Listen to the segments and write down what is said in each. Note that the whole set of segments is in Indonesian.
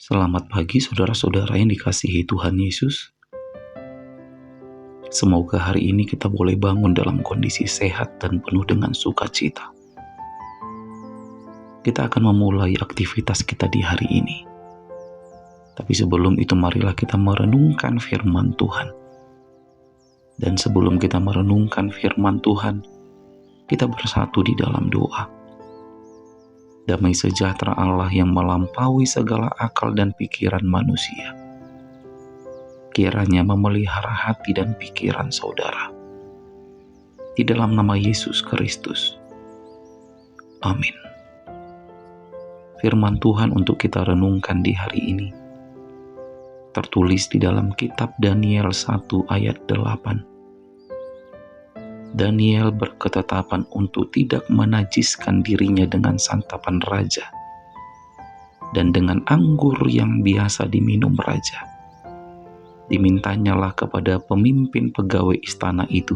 Selamat pagi saudara-saudara yang dikasihi Tuhan Yesus. Semoga hari ini kita boleh bangun dalam kondisi sehat dan penuh dengan sukacita. Kita akan memulai aktivitas kita di hari ini. Tapi sebelum itu marilah kita merenungkan firman Tuhan. Dan sebelum kita merenungkan firman Tuhan, kita bersatu di dalam doa. Damai sejahtera Allah yang melampaui segala akal dan pikiran manusia, kiranya memelihara hati dan pikiran saudara. Di dalam nama Yesus Kristus. Amin. Firman Tuhan untuk kita renungkan di hari ini tertulis di dalam kitab Daniel 1 ayat 8. Daniel berketetapan untuk tidak menajiskan dirinya dengan santapan raja dan dengan anggur yang biasa diminum raja. Dimintanyalah kepada pemimpin pegawai istana itu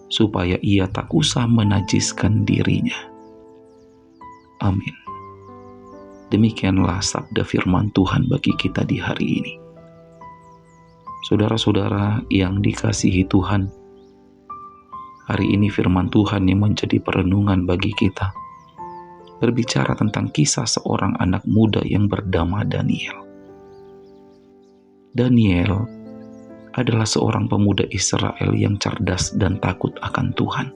supaya ia tak usah menajiskan dirinya. Amin. Demikianlah sabda firman Tuhan bagi kita di hari ini. Saudara-saudara yang dikasihi Tuhan, hari ini firman Tuhan yang menjadi perenungan bagi kita berbicara tentang kisah seorang anak muda yang bernama Daniel. Daniel adalah seorang pemuda Israel yang cerdas dan takut akan Tuhan.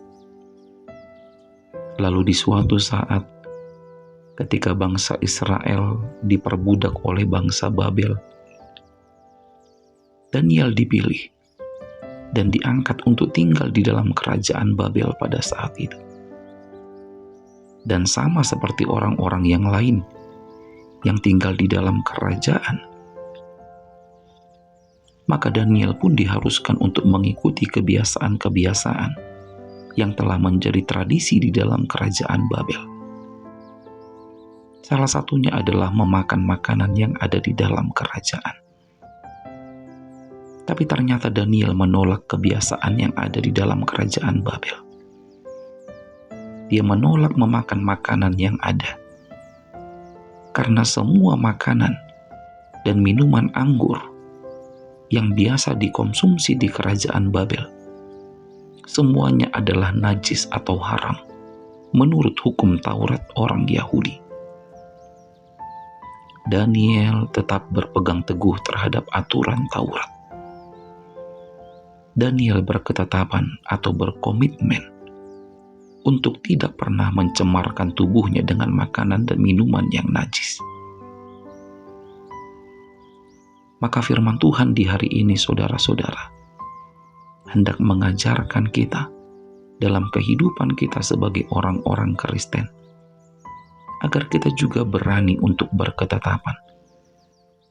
Lalu di suatu saat, ketika bangsa Israel diperbudak oleh bangsa Babel, Daniel dipilih dan diangkat untuk tinggal di dalam kerajaan Babel pada saat itu. Dan sama seperti orang-orang yang lain yang tinggal di dalam kerajaan, maka Daniel pun diharuskan untuk mengikuti kebiasaan-kebiasaan yang telah menjadi tradisi di dalam kerajaan Babel. Salah satunya adalah memakan makanan yang ada di dalam kerajaan. Tapi ternyata Daniel menolak kebiasaan yang ada di dalam kerajaan Babel. Dia menolak memakan makanan yang ada. Karena semua makanan dan minuman anggur yang biasa dikonsumsi di kerajaan Babel, semuanya adalah najis atau haram menurut hukum Taurat orang Yahudi. Daniel tetap berpegang teguh terhadap aturan Taurat. Daniel berketetapan atau berkomitmen untuk tidak pernah mencemarkan tubuhnya dengan makanan dan minuman yang najis. Maka firman Tuhan di hari ini, saudara-saudara, hendak mengajarkan kita dalam kehidupan kita sebagai orang-orang Kristen, agar kita juga berani untuk berketetapan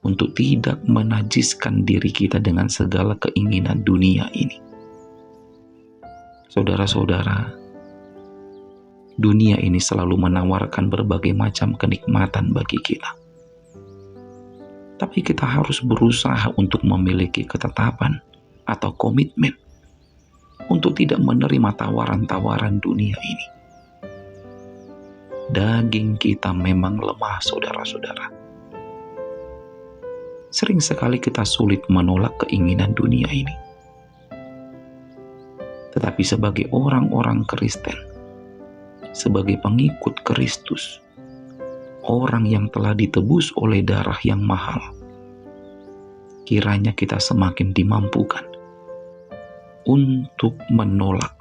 untuk tidak menajiskan diri kita dengan segala keinginan dunia ini. Saudara-saudara, dunia ini selalu menawarkan berbagai macam kenikmatan bagi kita. Tapi kita harus berusaha untuk memiliki ketetapan atau komitmen untuk tidak menerima tawaran-tawaran dunia ini. Daging kita memang lemah, saudara-saudara. Sering sekali kita sulit menolak keinginan dunia ini. Tetapi sebagai orang-orang Kristen, sebagai pengikut Kristus, orang yang telah ditebus oleh darah yang mahal, kiranya kita semakin dimampukan untuk menolak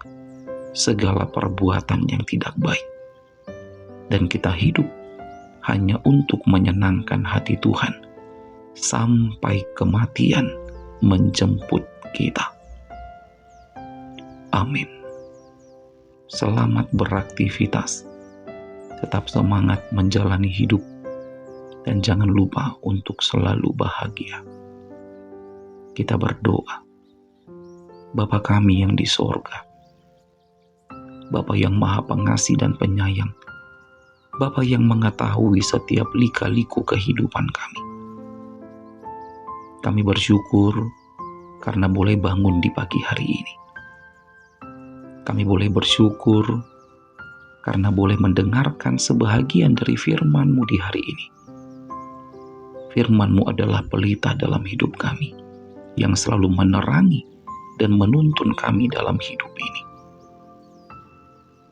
segala perbuatan yang tidak baik. Dan kita hidup hanya untuk menyenangkan hati Tuhan sampai kematian menjemput kita. Amin. Selamat beraktivitas. Tetap semangat menjalani hidup. Dan jangan lupa untuk selalu bahagia. Kita berdoa. Bapa kami yang di sorga, Bapa yang maha pengasih dan penyayang, Bapa yang mengetahui setiap lika-liku kehidupan kami. Kami bersyukur karena boleh bangun di pagi hari ini. Kami boleh bersyukur karena boleh mendengarkan sebahagian dari firman-Mu di hari ini. Firman-Mu adalah pelita dalam hidup kami, yang selalu menerangi dan menuntun kami dalam hidup ini.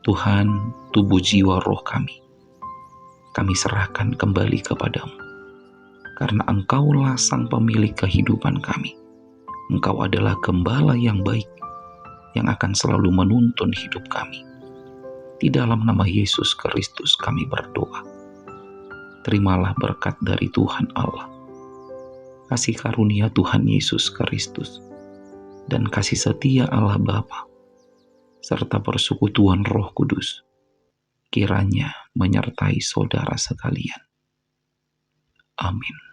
Tuhan, tubuh jiwa roh kami serahkan kembali kepadamu. Karena Engkaulah sang pemilik kehidupan kami. Engkau adalah gembala yang baik, yang akan selalu menuntun hidup kami. Di dalam nama Yesus Kristus kami berdoa. Terimalah berkat dari Tuhan Allah, kasih karunia Tuhan Yesus Kristus, dan kasih setia Allah Bapa, serta persekutuan Roh Kudus, kiranya menyertai saudara sekalian. Amin.